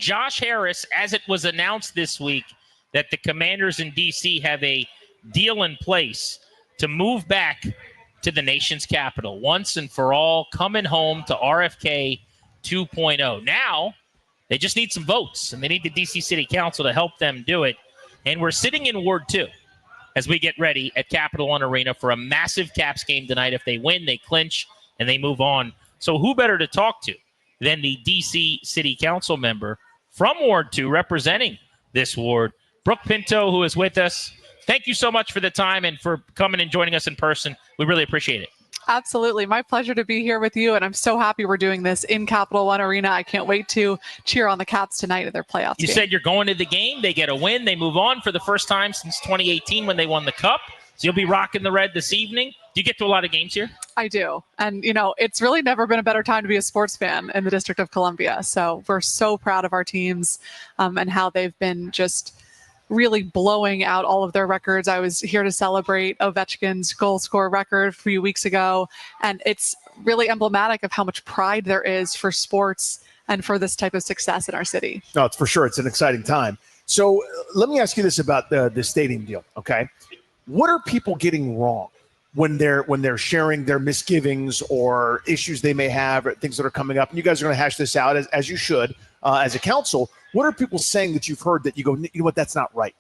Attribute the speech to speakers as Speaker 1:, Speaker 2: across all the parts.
Speaker 1: Josh Harris, as it was announced this week that the Commanders in D.C. have a deal in place to move back to the nation's capital once and for all, coming home to RFK 2.0. Now, they just need some votes, and they need the D.C. City Council to help them do it. And we're sitting in Ward 2 as we get ready at Capital One Arena for a massive Caps game tonight. If they win, they clinch, and they move on. So who better to talk to than the D.C. City Council member from Ward 2 representing this ward, Brooke Pinto, who is with us. Thank you so much for the time and for coming and joining us in person. We really appreciate it.
Speaker 2: Absolutely. My pleasure to be here with you, and I'm so happy we're doing this in Capital One Arena. I can't wait to cheer on the Caps tonight in their playoffs.
Speaker 1: You said you're going to the game. They get a win. They move on for the first time since 2018 when they won the Cup. So you'll be rocking the red this evening. Do you get to a lot of games here?
Speaker 2: I do. And, it's really never been a better time to be a sports fan in the District of Columbia. So we're so proud of our teams and how they've been just really blowing out all of their records. I was here to celebrate Ovechkin's goal score record a few weeks ago, and it's really emblematic of how much pride there is for sports and for this type of success in our city.
Speaker 3: No, it's for sure. It's an exciting time. So let me ask you this about the stadium deal, okay? What are people getting wrong when they're sharing their misgivings or issues they may have or things that are coming up? And you guys are going to hash this out as you should as a council. What are people saying that you've heard that you go, you know what, that's not right?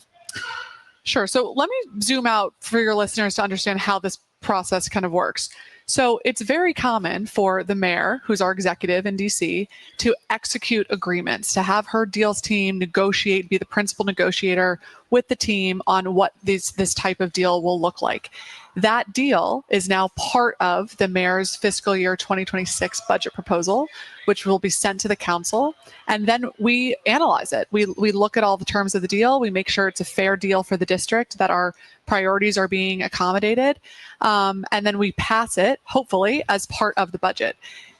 Speaker 2: Sure. So let me zoom out for your listeners to understand how this process kind of works. So it's very common for the mayor, who's our executive in DC, to execute agreements, to have her deals team negotiate, be the principal negotiator with the team on what this type of deal will look like. That deal is now part of the mayor's fiscal year 2026 budget proposal, which will be sent to the council. And then we analyze it. We look at all the terms of the deal. We make sure it's a fair deal for the district, that our priorities are being accommodated. And then we pass it, hopefully, as part of the budget.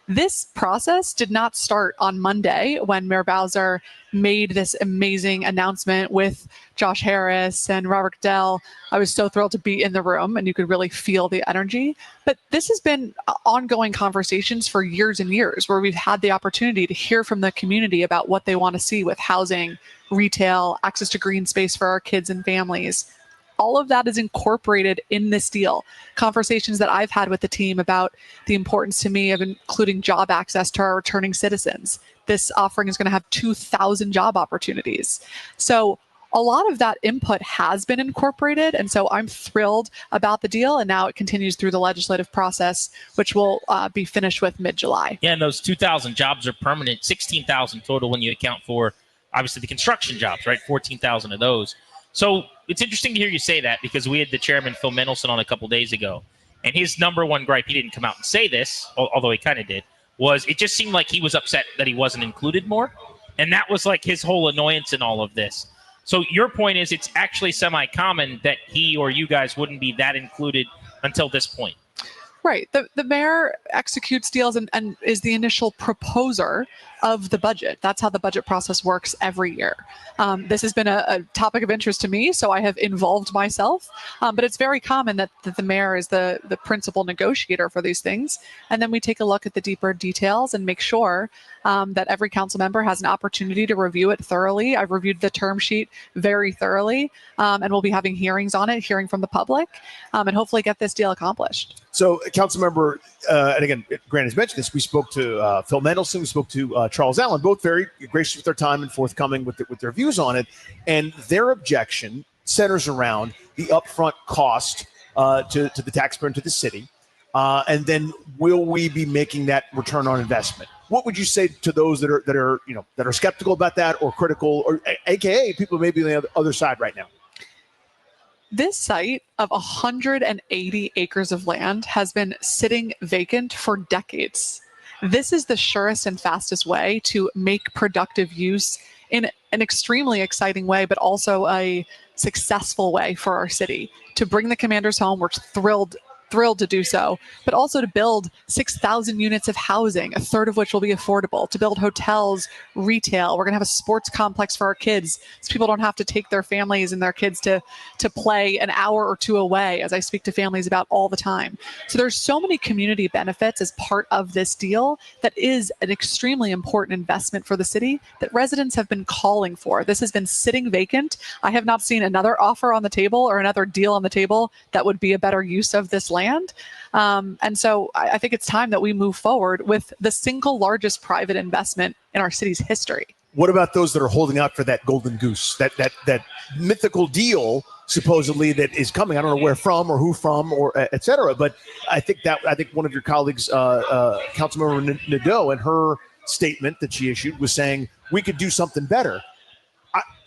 Speaker 2: This process did not start on Monday when Mayor Bowser made this amazing announcement with Josh Harris and Robert Goodell. I was so thrilled to be in the room, and you could really feel the energy. But this has been ongoing conversations for years and years, where we've had the opportunity to hear from the community about what they want to see with housing, retail, access to green space for our kids and families. All of that is incorporated in this deal. Conversations that I've had with the team about the importance to me of including job access to our returning citizens. This offering is going to have 2,000 job opportunities. So a lot of that input has been incorporated. And so I'm thrilled about the deal. And now it continues through the legislative process, which will be finished with mid-July.
Speaker 1: Yeah, and those 2,000 jobs are permanent, 16,000 total when you account for, obviously, the construction jobs, right? 14,000 of those. So it's interesting to hear you say that, because we had the chairman, Phil Mendelson, on a couple days ago. And his number one gripe, he didn't come out and say this, although he kind of did, was it just seemed like he was upset that he wasn't included more. And that was like his whole annoyance in all of this. So your point is it's actually semi-common that he or you guys wouldn't be that included until this point.
Speaker 2: Right. The mayor executes deals and is the initial proposer of the budget. That's how the budget process works every year. This has been a topic of interest to me, so I have involved myself. But it's very common that the mayor is the principal negotiator for these things. And then we take a look at the deeper details and make sure that every council member has an opportunity to review it thoroughly. I've reviewed the term sheet very thoroughly, and we'll be having hearings on it, hearing from the public, and hopefully get this deal accomplished.
Speaker 3: So, Councilmember, and again, Grant has mentioned this, we spoke to Phil Mendelson, we spoke to Charles Allen, both very gracious with their time and forthcoming with their views on it. And their objection centers around the upfront cost to the taxpayer and to the city. And then will we be making that return on investment? What would you say to those that are skeptical about that or critical, or AKA people maybe on the other side right now?
Speaker 2: This site of 180 acres of land has been sitting vacant for decades. This is the surest and fastest way to make productive use in an extremely exciting way, but also a successful way for our city to bring the Commanders home. We're thrilled thrilled to do so, but also to build 6,000 units of housing, a third of which will be affordable, to build hotels, retail. We're going to have a sports complex for our kids so people don't have to take their families and their kids to play an hour or two away, as I speak to families about all the time. So there's so many community benefits as part of this deal that is an extremely important investment for the city that residents have been calling for. This has been sitting vacant. I have not seen another offer on the table or another deal on the table that would be a better use of this land. And so I think it's time that we move forward with the single largest private investment in our city's history.
Speaker 3: What about those that are holding out for that golden goose, that mythical deal supposedly that is coming? I don't know where from or who from or et cetera. But I think one of your colleagues, Councilmember Nadeau, in her statement that she issued was saying we could do something better.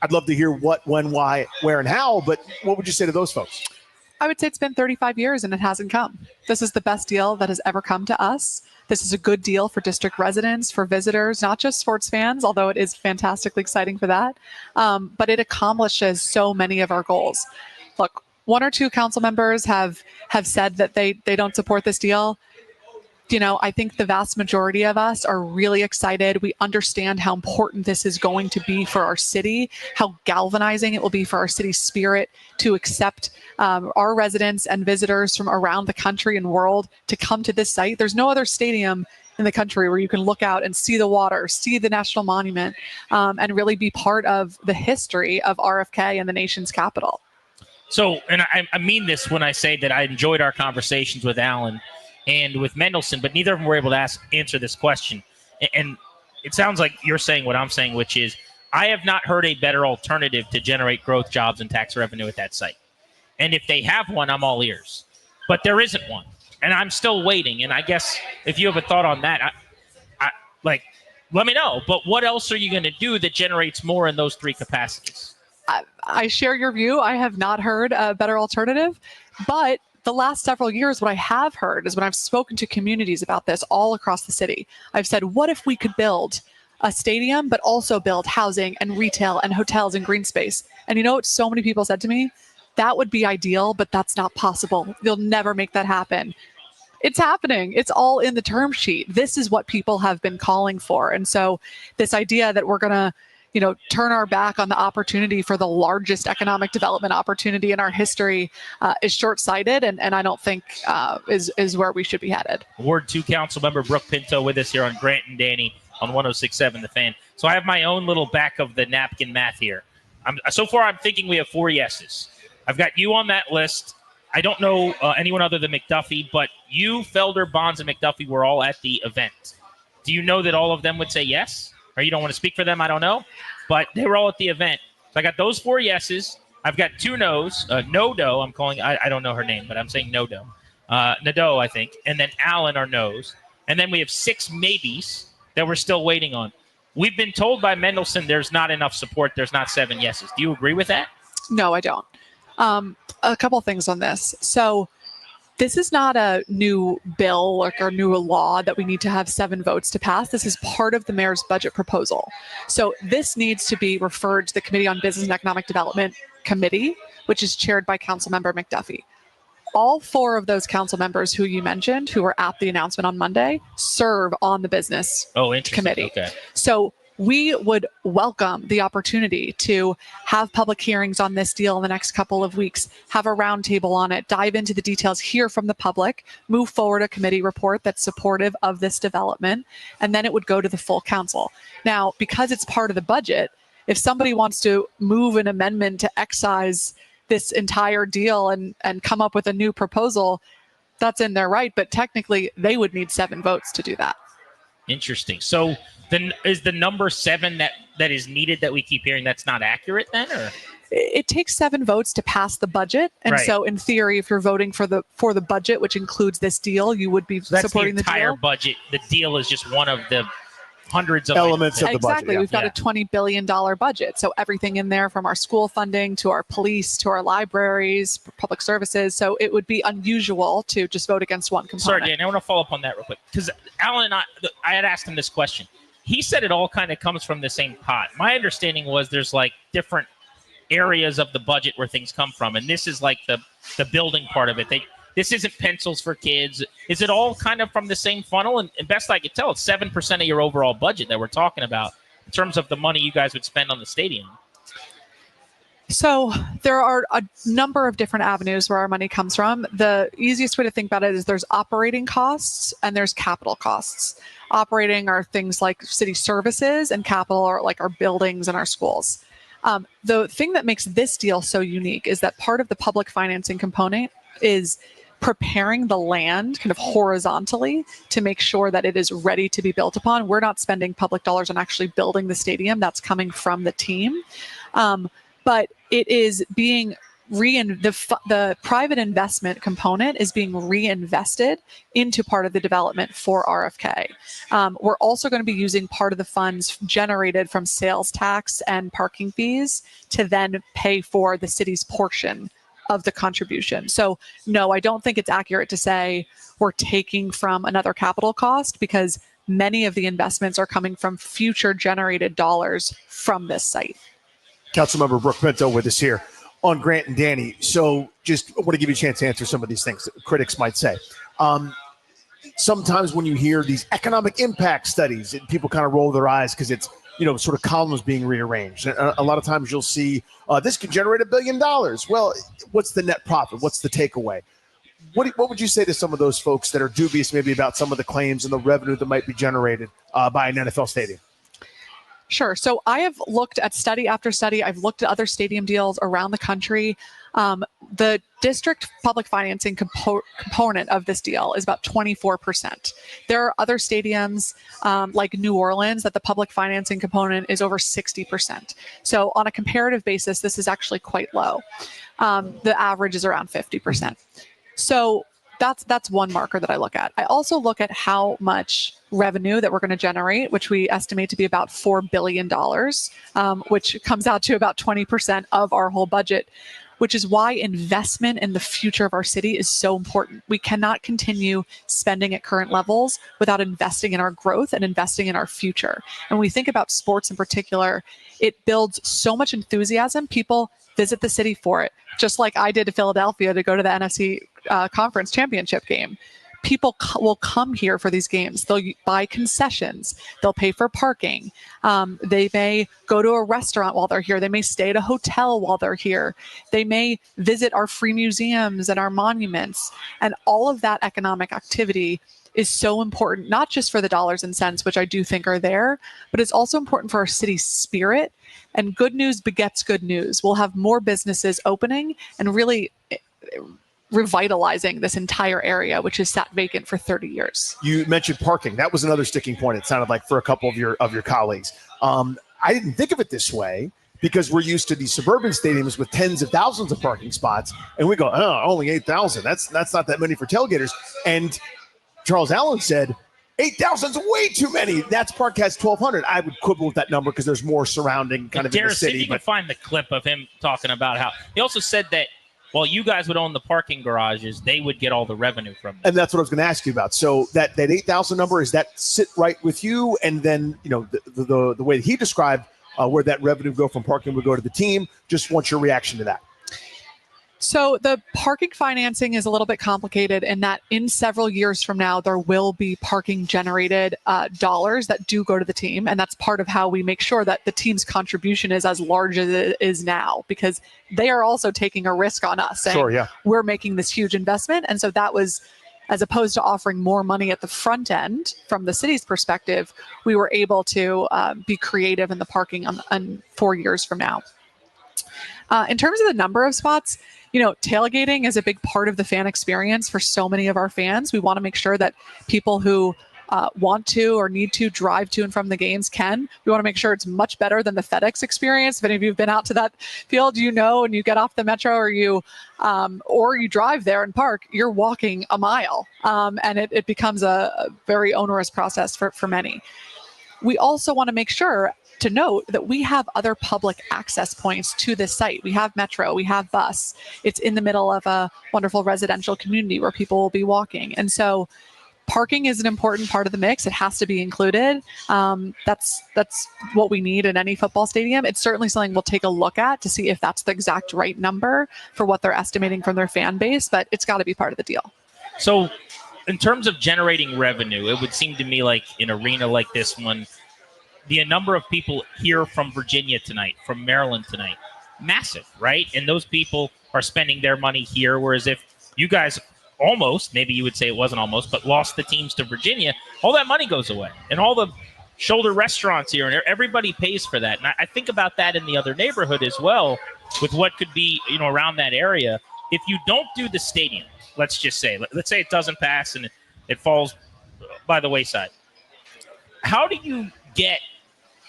Speaker 3: I'd love to hear what, when, why, where, and how. But what would you say to those folks?
Speaker 2: I would say it's been 35 years and it hasn't come. This is the best deal that has ever come to us. This is a good deal for district residents, for visitors, not just sports fans, although it is fantastically exciting for that. But it accomplishes so many of our goals. Look, one or two council members have said that they don't support this deal. You know, I think the vast majority of us are really excited. We understand how important this is going to be for our city, how galvanizing it will be for our city's spirit to accept our residents and visitors from around the country and world to come to this site. There's no other stadium in the country where you can look out and see the water, see the national monument, and really be part of the history of RFK and the nation's capital.
Speaker 1: So, and I mean this when I say that I enjoyed our conversations with Alan and with Mendelson, but neither of them were able to answer this question. And it sounds like you're saying what I'm saying, which is I have not heard a better alternative to generate growth, jobs, and tax revenue at that site. And if they have one, I'm all ears. But there isn't one, and I'm still waiting. And I guess if you have a thought on that, I let me know. But what else are you going to do that generates more in those three capacities?
Speaker 2: I share your view. I have not heard a better alternative, but the last several years, what I have heard is when I've spoken to communities about this all across the city, I've said, what if we could build a stadium, but also build housing and retail and hotels and green space? And you know what so many people said to me? That would be ideal, but that's not possible. You'll never make that happen. It's happening. It's all in the term sheet. This is what people have been calling for. And so this idea that we're going to turn our back on the opportunity for the largest economic development opportunity in our history is short-sighted, and I don't think is where we should be headed.
Speaker 1: Ward 2 Councilmember Brooke Pinto with us here on Grant and Danny on 106.7 The Fan. So I have my own little back of the napkin math here. So far, I'm thinking we have 4 yeses. I've got you on that list. I don't know anyone other than McDuffie, but you, Felder, Bonds, and McDuffie were all at the event. Do you know that all of them would say yes? Or you don't want to speak for them? I don't know. But they were all at the event. So I got those 4 yeses. I've got 2 no's. No-do, I'm calling. I don't know her name, but I'm saying no-do. Nadeau, I think. And then Allen are no's. And then we have 6 maybes that we're still waiting on. We've been told by Mendelson there's not enough support. There's not 7 yeses. Do you agree with that?
Speaker 2: No, I don't. A couple things on this. So this is not a new bill or a new law that we need to have 7 votes to pass. This is part of the mayor's budget proposal. So this needs to be referred to the Committee on Business and Economic Development Committee, which is chaired by Councilmember McDuffie. All 4 of those council members who you mentioned, who were at the announcement on Monday, serve on the Business Committee.
Speaker 1: Okay.
Speaker 2: So we would welcome the opportunity to have public hearings on this deal in the next couple of weeks, have a roundtable on it, dive into the details, hear from the public, move forward a committee report that's supportive of this development, and then it would go to the full council. Now, because it's part of the budget, if somebody wants to move an amendment to excise this entire deal and come up with a new proposal, that's in their right, but technically they would need 7 votes to do that.
Speaker 1: Interesting. So then is the number 7 that is needed that we keep hearing that's not accurate then, or?
Speaker 2: It takes 7 votes to pass the budget, and
Speaker 1: right.
Speaker 2: So in theory, if you're voting for the budget, which includes this deal, you would be supporting the
Speaker 1: entire budget. The deal is just one of the hundreds of
Speaker 3: elements of the budget.
Speaker 2: Exactly. We've got a $20 billion budget, so everything in there, from our school funding to our police to our libraries, public services. So it would be unusual to just vote against one component.
Speaker 1: Sorry, Dan, I want to follow up on that real quick, because Alan and I had asked him this question. He said it all kind of comes from the same pot. My understanding was there's like different areas of the budget where things come from, and this is like the building part of it. This isn't pencils for kids. Is it all kind of from the same funnel? And best I could tell, it's 7% of your overall budget that we're talking about in terms of the money you guys would spend on the stadium.
Speaker 2: So there are a number of different avenues where our money comes from. The easiest way to think about it is there's operating costs and there's capital costs. Operating are things like city services, and capital are like our buildings and our schools. The thing that makes this deal so unique is that part of the public financing component is preparing the land kind of horizontally to make sure that it is ready to be built upon. We're not spending public dollars on actually building the stadium. That's coming from the team. But it is being the private investment component is being reinvested into part of the development for RFK. We're also going to be using part of the funds generated from sales tax and parking fees to then pay for the city's portion of the contribution. So no, I don't think it's accurate to say we're taking from another capital cost, because many of the investments are coming from future generated dollars from this site.
Speaker 3: Councilmember Brooke Pinto with us here on Grant and Danny. So just want to give you a chance to answer some of these things that critics might say. Sometimes when you hear these economic impact studies, people kind of roll their eyes because it's, sort of columns being rearranged. And a lot of times you'll see this could generate $1 billion. Well, what's the net profit? What's the takeaway? What would you say to some of those folks that are dubious maybe about some of the claims and the revenue that might be generated by an NFL stadium?
Speaker 2: Sure. So I have looked at study after study. I've looked at other stadium deals around the country. The district public financing component of this deal is about 24%. There are other stadiums like New Orleans that the public financing component is over 60%. So on a comparative basis, this is actually quite low. The average is around 50%. So that's one marker that I look at. I also look at how much revenue that we're going to generate, which we estimate to be about $4 billion, which comes out to about 20% of our whole budget, which is why investment in the future of our city is so important. We cannot continue spending at current levels without investing in our growth and investing in our future. And when we think about sports in particular, it builds so much enthusiasm. People visit the city for it, just like I did to Philadelphia to go to the NFC conference championship game. People will come here for these games. They'll buy concessions. They'll pay for parking. They may go to a restaurant while they're here. They may stay at a hotel while they're here. They may visit our free museums and our monuments. And all of that economic activity is so important, not just for the dollars and cents, which I do think are there, but it's also important for our city's spirit. And good news begets good news. We'll have more businesses opening and really revitalizing this entire area, which has sat vacant for 30 years. You
Speaker 3: mentioned parking. That was another sticking point, it sounded like, for a couple of your colleagues. I didn't think of it this way because we're used to these suburban stadiums with tens of thousands of parking spots, and we go, only 8,000. That's not that many for tailgaters. And Charles Allen said, 8,000 is way too many. That's Park has 1,200. I would quibble with that number because there's more surrounding kind of in the city.
Speaker 1: See if you can find the clip of him talking about how he also said that while you guys would own the parking garages, they would get all the revenue from them.
Speaker 3: And that's what I was going to ask you about. So that 8,000 number, is that sit right with you? And then, the way that he described where that revenue go from parking would go to the team. Just want your reaction to that.
Speaker 2: So the parking financing is a little bit complicated in that in several years from now, there will be parking generated dollars that do go to the team. And that's part of how we make sure that the team's contribution is as large as it is now, because they are also taking a risk on us.
Speaker 3: Sure, yeah.
Speaker 2: We're making this huge investment. And so that was, as opposed to offering more money at the front end from the city's perspective, we were able to be creative in the parking on 4 years from now. In terms of the number of spots, tailgating is a big part of the fan experience for so many of our fans. We want to make sure that people who want to or need to drive to and from the games can. We want to make sure it's much better than the FedEx experience. If any of you have been out to that field, and you get off the metro or you drive there and park, you're walking a mile. And it becomes a very onerous process for many. We also want to make sure to note that we have other public access points to this site. We have metro, we have bus. It's in the middle of a wonderful residential community where people will be walking. And so Parking is an important part of the mix. It has to be included. That's what we need in any football stadium. It's certainly something we'll take a look at to see if that's the exact right number for what they're estimating from their fan base, but it's got to be part of the deal.
Speaker 1: So in terms of generating revenue, it would seem to me like an arena like this one, the number of people here from Virginia tonight, from Maryland tonight, massive, right? And those people are spending their money here, whereas if you guys almost, maybe you would say it wasn't almost, but lost the teams to Virginia, all that money goes away. And all the shoulder restaurants here, and everybody pays for that. And I think about that in the other neighborhood as well, with what could be, around that area. If you don't do the stadium, let's say it doesn't pass and it falls by the wayside. How do you get,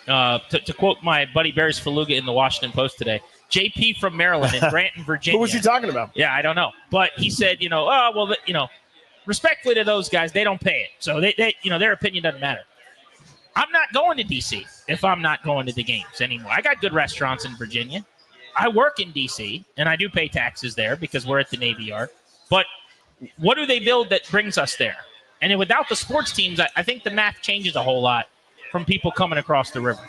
Speaker 1: to quote my buddy Barris Faluga in the Washington Post today, JP from Maryland and Granton, Virginia.
Speaker 3: Who was he talking about?
Speaker 1: Yeah, I don't know. But he said, respectfully to those guys, they don't pay it. So they their opinion doesn't matter. I'm not going to D.C. if I'm not going to the games anymore. I got good restaurants in Virginia. I work in D.C., and I do pay taxes there because we're at the Navy Yard. But what do they build that brings us there? And without the sports teams, I think the math changes a whole lot from people coming across the river.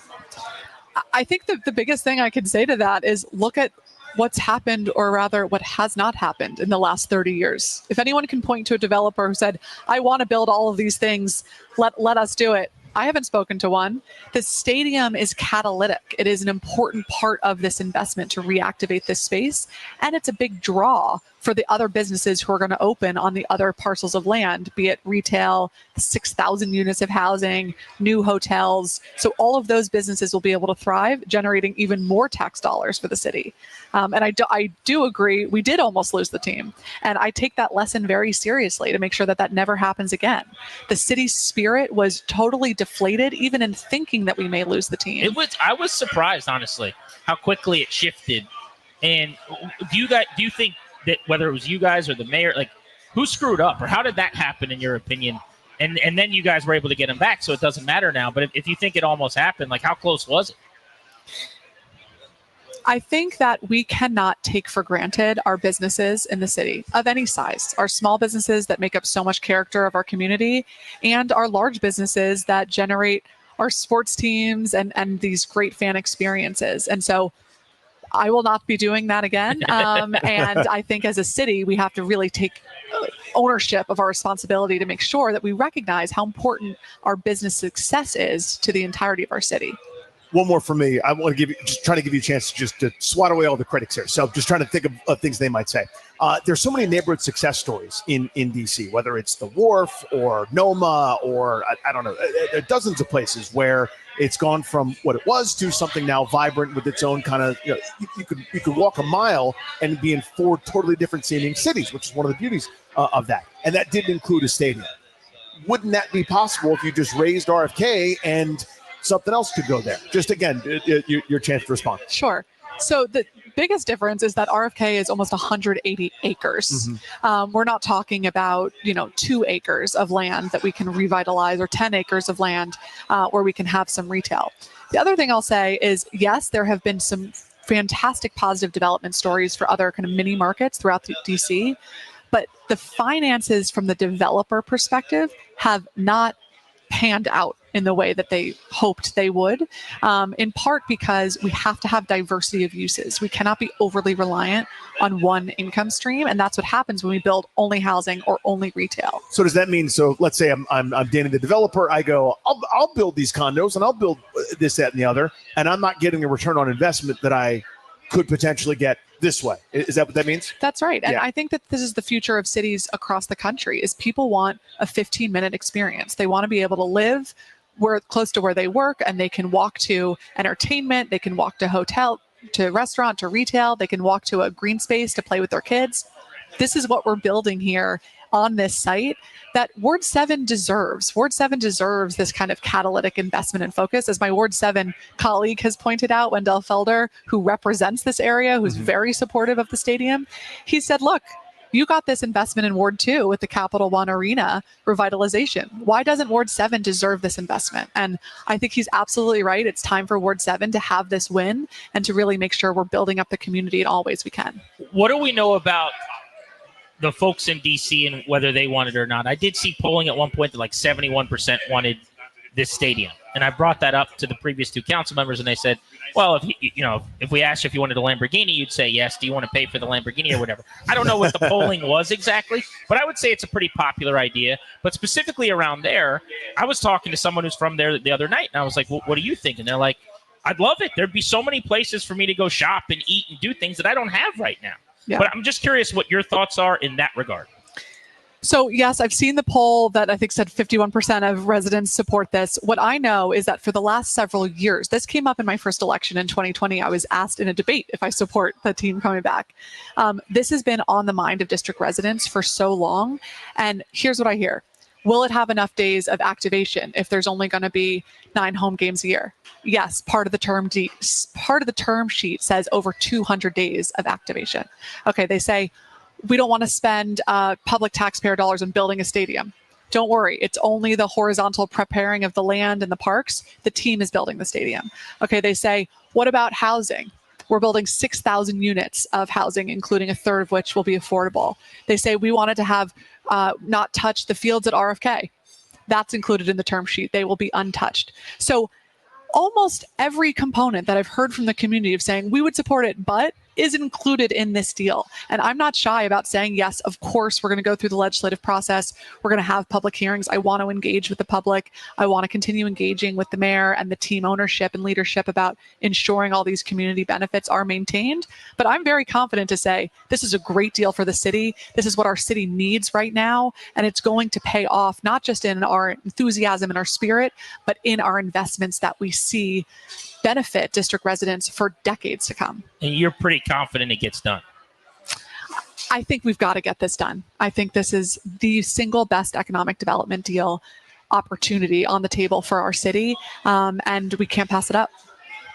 Speaker 2: I think the biggest thing I could say to that is look at what's happened, or rather what has not happened in the last 30 years. If anyone can point to a developer who said, I want to build all of these things, let us do it. I haven't spoken to one. The stadium is catalytic. It is an important part of this investment to reactivate this space. And it's a big draw for the other businesses who are going to open on the other parcels of land, be it retail, 6,000 units of housing, new hotels. So all of those businesses will be able to thrive, generating even more tax dollars for the city. And I do agree, we did almost lose the team. And I take that lesson very seriously to make sure that never happens again. The city's spirit was totally deflated, even in thinking that we may lose the team.
Speaker 1: I was surprised, honestly, how quickly it shifted. And do you think that whether it was you guys or the mayor, like, who screwed up, or how did that happen in your opinion? And then you guys were able to get him back, so it doesn't matter now. But if you think it almost happened, like, how close was it?
Speaker 2: I think that we cannot take for granted our businesses in the city of any size, our small businesses that make up so much character of our community, and our large businesses that generate our sports teams and these great fan experiences. And so I will not be doing that again. And I think as a city, we have to really take ownership of our responsibility to make sure that we recognize how important our business success is to the entirety of our city.
Speaker 3: One more for me. I want to trying to give you a chance to swat away all the critics here. So just trying to think of things they might say. There's so many neighborhood success stories in DC, whether it's the Wharf or Noma or I don't know, there are dozens of places where it's gone from what it was to something now vibrant with its own kind of, you could walk a mile and be in 4 totally different seeming cities, which is one of the beauties of that. And that didn't include a stadium. Wouldn't that be possible if you just raised RFK and something else could go there? Just again, your chance to respond.
Speaker 2: Sure. So the biggest difference is that RFK is almost 180 acres. Mm-hmm. We're not talking about 2 acres of land that we can revitalize, or 10 acres of land where we can have some retail. The other thing I'll say is, yes, there have been some fantastic positive development stories for other kind of mini markets throughout DC, but the finances from the developer perspective have not panned out in the way that they hoped they would, in part because we have to have diversity of uses. We cannot be overly reliant on one income stream, and that's what happens when we build only housing or only retail. So
Speaker 3: does that mean, so let's say I'm Danny the developer, I go, I'll build these condos and I'll build this, that, and the other, and I'm not getting a return on investment that I could potentially get this way. Is that what that means?
Speaker 2: That's right. And I think that this is the future of cities across the country, is people want a 15-minute experience. They want to be able to live close to where they work, and they can walk to entertainment, they can walk to hotel, to restaurant, to retail, they can walk to a green space to play with their kids. This is what we're building here on this site that Ward 7 deserves. Ward 7 deserves this kind of catalytic investment and focus. As my Ward 7 colleague has pointed out, Wendell Felder, who represents this area, who's very supportive of the stadium, he said, look, you got this investment in Ward 2 with the Capital One Arena revitalization. Why doesn't Ward 7 deserve this investment? And I think he's absolutely right. It's time for Ward 7 to have this win and to really make sure we're building up the community in all ways we can.
Speaker 1: What do we know about the folks in D.C. and whether they wanted it or not. I did see polling at one point that like 71% wanted this stadium. And I brought that up to the previous two council members, and they said, well, if we asked you if you wanted a Lamborghini, you'd say yes. Do you want to pay for the Lamborghini or whatever? I don't know what the polling was exactly, but I would say it's a pretty popular idea. But specifically around there, I was talking to someone who's from there the other night, and I was like, well, what do you think? And they're like, I'd love it. There'd be so many places for me to go shop and eat and do things that I don't have right now. Yeah. But I'm just curious what your thoughts are in that regard.
Speaker 2: So, yes, I've seen the poll that I think said 51% of residents support this. What I know is that for the last several years, this came up in my first election in 2020. I was asked in a debate if I support the team coming back. This has been on the mind of district residents for so long. And here's what I hear. Will it have enough days of activation if there's only going to be 9 home games a year? Yes, part of the term sheet says over 200 days of activation. Okay, they say, we don't want to spend public taxpayer dollars on building a stadium. Don't worry, it's only the horizontal preparing of the land and the parks. The team is building the stadium. Okay, they say, what about housing? We're building 6,000 units of housing, including a third of which will be affordable. They say we wanted to have not touch the fields at RFK. That's included in the term sheet. They will be untouched. So almost every component that I've heard from the community of saying we would support it, but is included in this deal. And I'm not shy about saying, yes, of course, we're going to go through the legislative process. We're going to have public hearings. I want to engage with the public. I want to continue engaging with the mayor and the team ownership and leadership about ensuring all these community benefits are maintained. But I'm very confident to say this is a great deal for the city. This is what our city needs right now. And it's going to pay off, not just in our enthusiasm and our spirit, but in our investments that we see benefit district residents for decades to come.
Speaker 1: And you're pretty confident it gets done?
Speaker 2: I think we've got to get this done. I think this is the single best economic development deal opportunity on the table for our city, and we can't pass it up.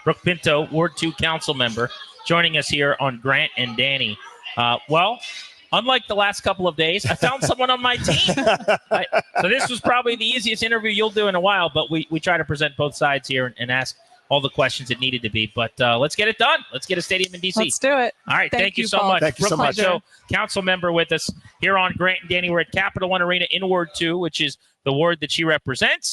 Speaker 1: Brooke Pinto, Ward 2 council member, joining us here on Grant and Danny. Well, unlike the last couple of days, I found someone on my team. So this was probably the easiest interview you'll do in a while, but we try to present both sides here and ask all the questions it needed to be. But let's get it done. Let's get a stadium in D.C.
Speaker 2: Let's do it.
Speaker 1: All right. Thank you so
Speaker 2: Paul.
Speaker 1: much.
Speaker 3: Thank you so much.
Speaker 1: Pinto, council member with us here on Grant and Danny. We're at Capital One Arena in Ward 2, which is the ward that she represents.